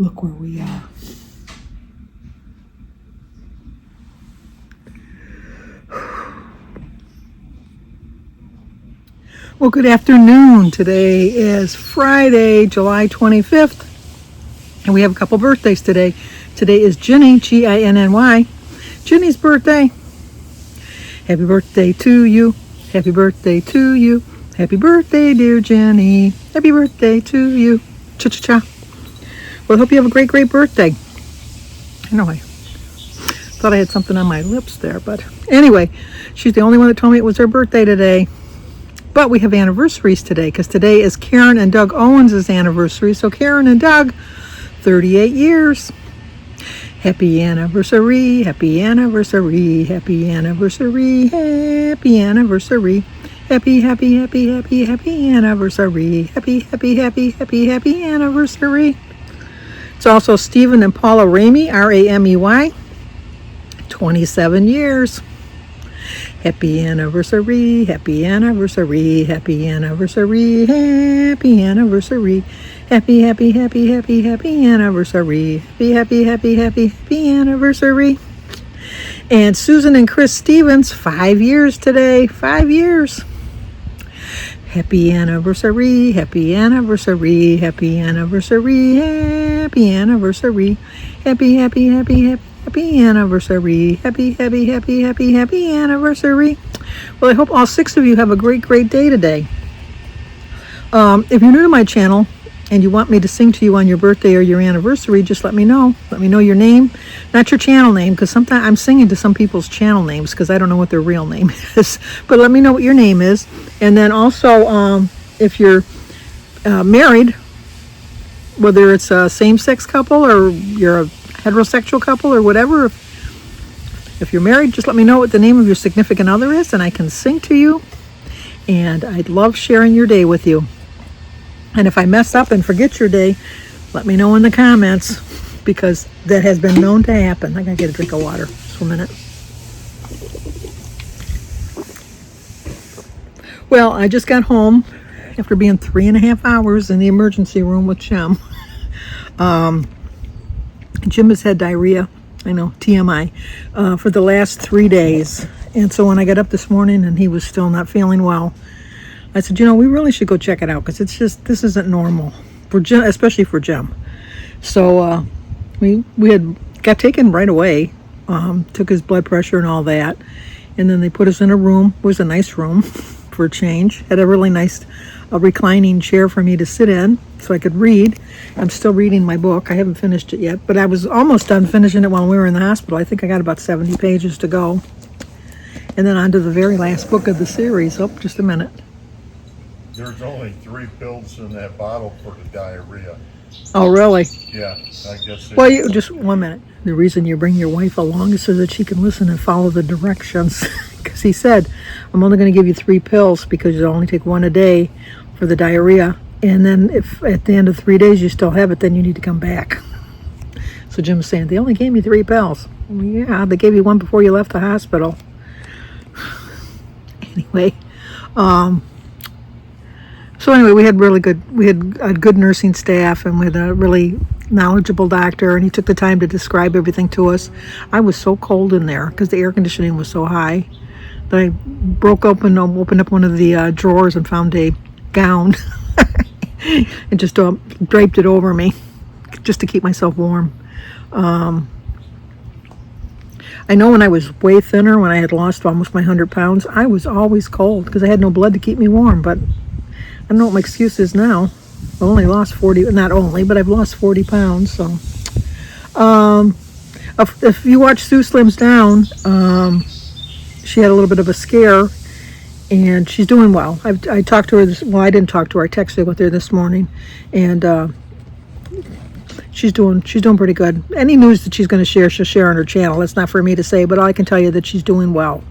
look where we are. Well, good afternoon. Today is Friday, July 25th, and we have a couple birthdays today. Today is Ginny, Ginny. Ginny's birthday. Happy birthday to you. Happy birthday to you. Happy birthday, dear Ginny. Happy birthday to you. Cha-cha-cha. Well, I hope you have a great, great birthday. I know I thought I had something on my lips there, but anyway, she's the only one that told me it was her birthday today. But we have anniversaries today, because today is Karen and Doug Owens' anniversary. So Karen and Doug, 38 years. Happy anniversary, happy anniversary, happy anniversary, happy anniversary. Happy, happy, happy, happy, happy anniversary. Happy, happy, happy, happy, happy anniversary. It's also Stephen and Paula Ramey, R-A-M-E-Y, 27 years. Happy anniversary, happy anniversary, happy anniversary, happy anniversary, happy, happy, happy, happy, happy anniversary, happy, happy, happy, happy, happy anniversary. And Susan and Chris Stevens, 5 years today, 5 years. Happy anniversary, happy anniversary, happy anniversary, happy anniversary, happy, happy, happy, happy. Happy anniversary. Happy, happy, happy, happy, happy anniversary. Well, I hope all 6 of you have a great, great day today. If you're new to my channel and you want me to sing to you on your birthday or your anniversary, just let me know. Let me know your name, not your channel name, because sometimes I'm singing to some people's channel names because I don't know what their real name is. But let me know what your name is. And then also, if you're married, whether it's a same-sex couple or you're a heterosexual couple or whatever, if you're married, just let me know what the name of your significant other is and I can sing to you, and I'd love sharing your day with you. And if I mess up and forget your day, let me know in the comments, because that has been known to happen. I gotta get a drink of water just for a minute. Well, I just got home after being 3.5 hours in the emergency room with Jim. Jim has had diarrhea, I know, TMI, for the last 3 days. And so when I got up this morning and he was still not feeling well, I said, we really should go check it out, because it's just, this isn't normal, for Jim, especially for Jim. So we got taken right away, took his blood pressure and all that. And then they put us in a room. It was a nice room for a change. Had a really nice reclining chair for me to sit in so I could read. I'm still reading my book. I haven't finished it yet, but I was almost done finishing it while we were in the hospital. I think I got about 70 pages to go. And then on to the very last book of the series. Oh, just a minute. There's only 3 pills in that bottle for the diarrhea. Oh, really? Yeah, I guess. Well, just 1 minute. The reason you bring your wife along is so that she can listen and follow the directions. Because he said, I'm only going to give you 3 pills because you only take 1 a day for the diarrhea. And then if at the end of 3 days you still have it, then you need to come back. So Jim was saying, they only gave me 3 pills. Well, yeah, they gave you 1 before you left the hospital. Anyway, so anyway, we had a good nursing staff, and we had a really knowledgeable doctor, and he took the time to describe everything to us. I was so cold in there because the air conditioning was so high that I opened up one of the drawers and found a gown and just draped it over me just to keep myself warm. I know when I was way thinner, when I had lost almost my 100 pounds, I was always cold because I had no blood to keep me warm. But I don't know what my excuse is now. I've only lost 40, not only, but I've lost 40 pounds. So if you watch Sue Slims Down, she had a little bit of a scare, and she's doing well. I talked to her I didn't talk to her. I texted with her this morning, and she's doing pretty good. Any news that she's going to share, she'll share on her channel. That's not for me to say, but I can tell you that she's doing well.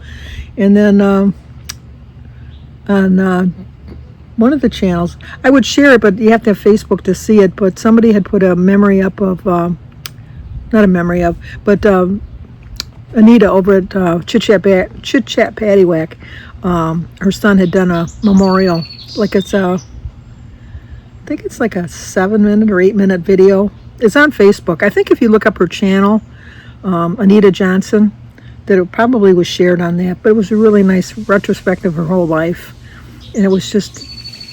And then on one of the channels, I would share it, but you have to have Facebook to see it. But somebody had put a memory up of, not a memory of, but Anita over at Chit Chat Paddywhack. Her son had done a memorial, like I think it's like a 7-minute or 8-minute video, It's on Facebook. I think if you look up her channel, Anita Johnson, that it probably was shared on that. But it was a really nice retrospective of her whole life. And it was just,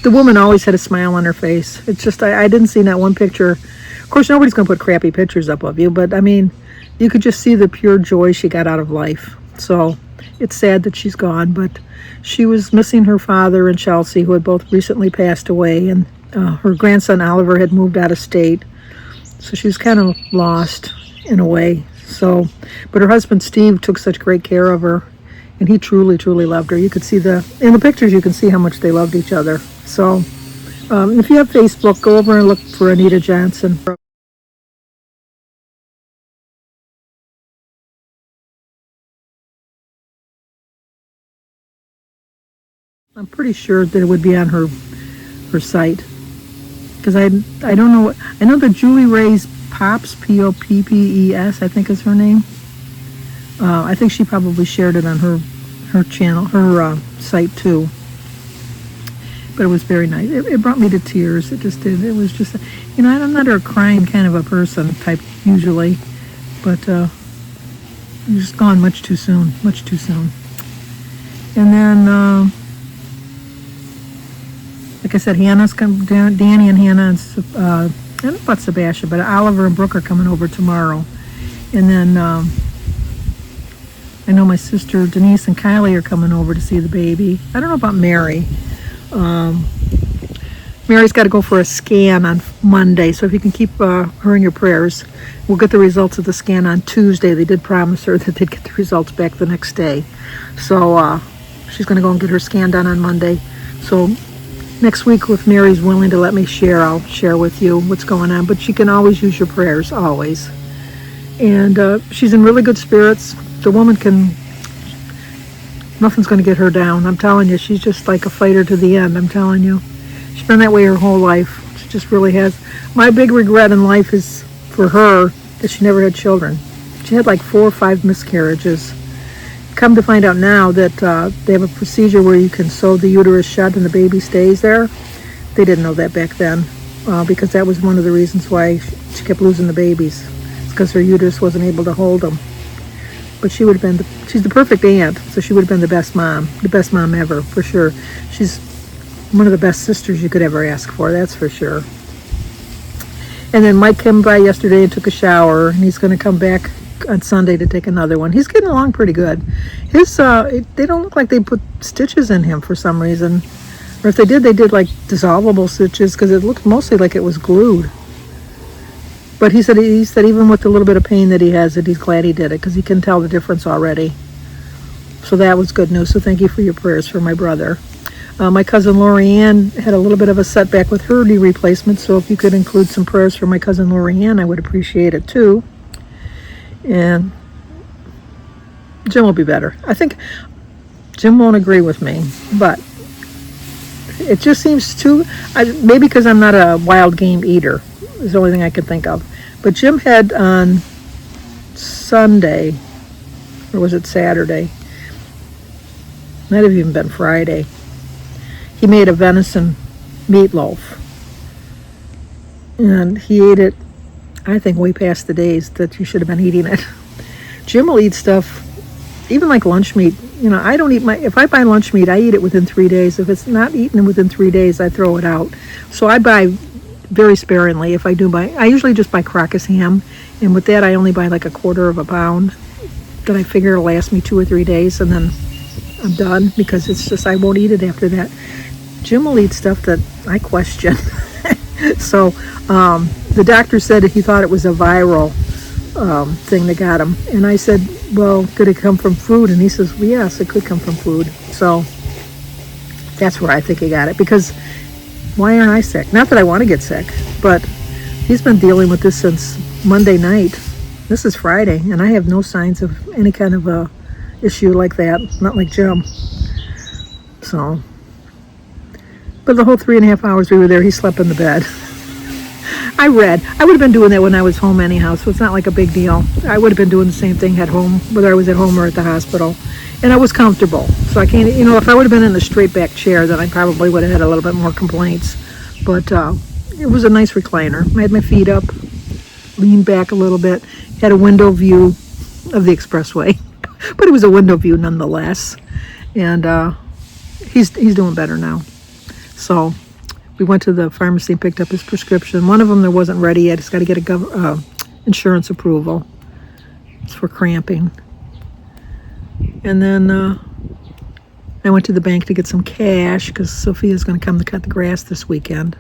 the woman always had a smile on her face. It's just, I didn't see that one picture. Of course, nobody's going to put crappy pictures up of you, but I mean, you could just see the pure joy she got out of life. So it's sad that she's gone, but she was missing her father and Chelsea, who had both recently passed away, and her grandson Oliver had moved out of state. So she was kind of lost in a way. So, but her husband Steve took such great care of her, and he truly, truly loved her. You could see in the pictures, you can see how much they loved each other. So if you have Facebook, go over and look for Anita Johnson. I'm pretty sure that it would be on her site, because I don't know I know that Julie Ray's Pops, Poppes, I think is her name. I think she probably shared it on her channel, her site too. But it was very nice. It brought me to tears. It just did. It was just, I'm not a crying kind of a person type usually, but it's just gone much too soon. And then, like I said, Hannah's come down. Danny and Hannah, and I don't know about Sebastian, but Oliver and Brooke are coming over tomorrow. And then I know my sister Denise and Kylie are coming over to see the baby. I don't know about Mary. Mary's got to go for a scan on Monday, so if you can keep her in your prayers. We'll get the results of the scan on Tuesday. They did promise her that they'd get the results back the next day. So she's going to go and get her scan done on Monday. So next week, if Mary's willing to let me share, I'll share with you what's going on. But she can always use your prayers, always. And she's in really good spirits. The woman nothing's going to get her down. I'm telling you, she's just like a fighter to the end. I'm telling you. She's been that way her whole life. She just really has. My big regret in life is for her that she never had children. She had like 4 or 5 miscarriages. Come to find out now that they have a procedure where you can sew the uterus shut and the baby stays there. They didn't know that back then, because that was one of the reasons why she kept losing the babies. It's because her uterus wasn't able to hold them. But she would have been, she's the perfect aunt, so she would have been the best mom ever, for sure. She's one of the best sisters you could ever ask for, that's for sure. And then Mike came by yesterday and took a shower, and he's going to come back on Sunday to take another one. He's getting along pretty good. His, they don't look like they put stitches in him for some reason. Or if they did like dissolvable stitches, because it looked mostly like it was glued. But he said even with the little bit of pain that he has, that he's glad he did it, because he can tell the difference already. So that was good news. So thank you for your prayers for my brother. My cousin Lori Ann had a little bit of a setback with her knee replacement, so if you could include some prayers for my cousin Lori Ann, I would appreciate it too. And Jim will be better. I think Jim won't agree with me, but it just seems too, maybe because I'm not a wild game eater, is the only thing I can think of. But Jim had on Sunday, or was it Saturday? Might have even been Friday. He made a venison meatloaf. And he ate it, I think, way past the days that you should have been eating it. Jim will eat stuff, even like lunch meat. I don't eat if I buy lunch meat, I eat it within 3 days. If it's not eaten within 3 days, I throw it out. So I buy very sparingly. If I do buy, I usually just buy Crockett's ham. And with that, I only buy like 1/4 pound that I figure will last me 2 or 3 days. And then I'm done, because it's just, I won't eat it after that. Jim will eat stuff that I question. So the doctor said he thought it was a viral thing that got him. And I said, well, could it come from food? And he says, well, yes, it could come from food. So that's where I think he got it. Because why aren't I sick? Not that I want to get sick, but he's been dealing with this since Monday night. This is Friday, and I have no signs of any kind of a issue like that. Not like Jim. So, but the whole 3.5 hours we were there, he slept in the bed. I read. I would have been doing that when I was home anyhow, so it's not like a big deal. I would have been doing the same thing at home, whether I was at home or at the hospital. And I was comfortable. So I can't, if I would have been in a straight back chair, then I probably would have had a little bit more complaints. But it was a nice recliner. I had my feet up. leaned back a little bit, had a window view of the expressway, but it was a window view nonetheless. And he's doing better now. So we went to the pharmacy and picked up his prescription. One of them there wasn't ready yet. He's got to get a insurance approval. It's for cramping. And then I went to the bank to get some cash because Sophia's going to come to cut the grass this weekend.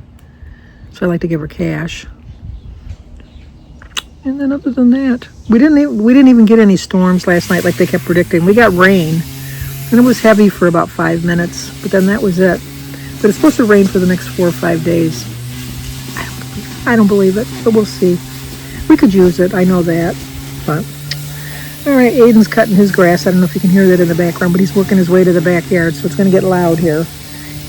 So I like to give her cash. And then other than that, we didn't even get any storms last night like they kept predicting. We got rain, and it was heavy for about 5 minutes, but then that was it. But it's supposed to rain for the next 4 or 5 days. I don't believe it, but we'll see. We could use it, I know that. But all right, Aiden's cutting his grass. I don't know if you can hear that in the background, but he's working his way to the backyard, so it's going to get loud here.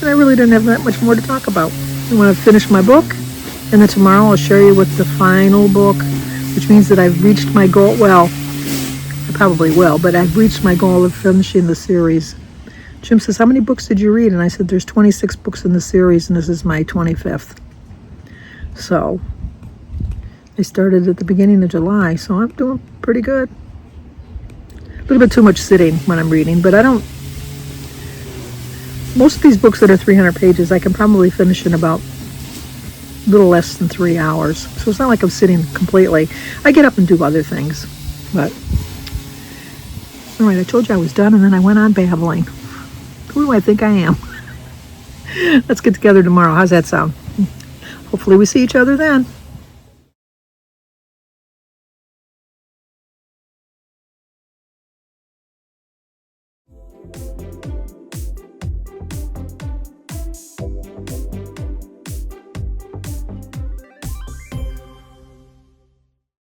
And I really didn't have that much more to talk about. I want to finish my book, and then tomorrow I'll share you with the final book, which means that I've reached my goal. Well, I probably will, but I've reached my goal of finishing the series. Jim says, how many books did you read? And I said, there's 26 books in the series, and this is my 25th. So I started at the beginning of July, so I'm doing pretty good. A little bit too much sitting when I'm reading, but I don't. Most of these books that are 300 pages, I can probably finish in about a little less than 3 hours. So it's not like I'm sitting completely. I get up and do other things, but all right, I told you I was done, and then I went on babbling. Who do I think I am? Let's get together tomorrow. How's that sound? Hopefully we see each other then.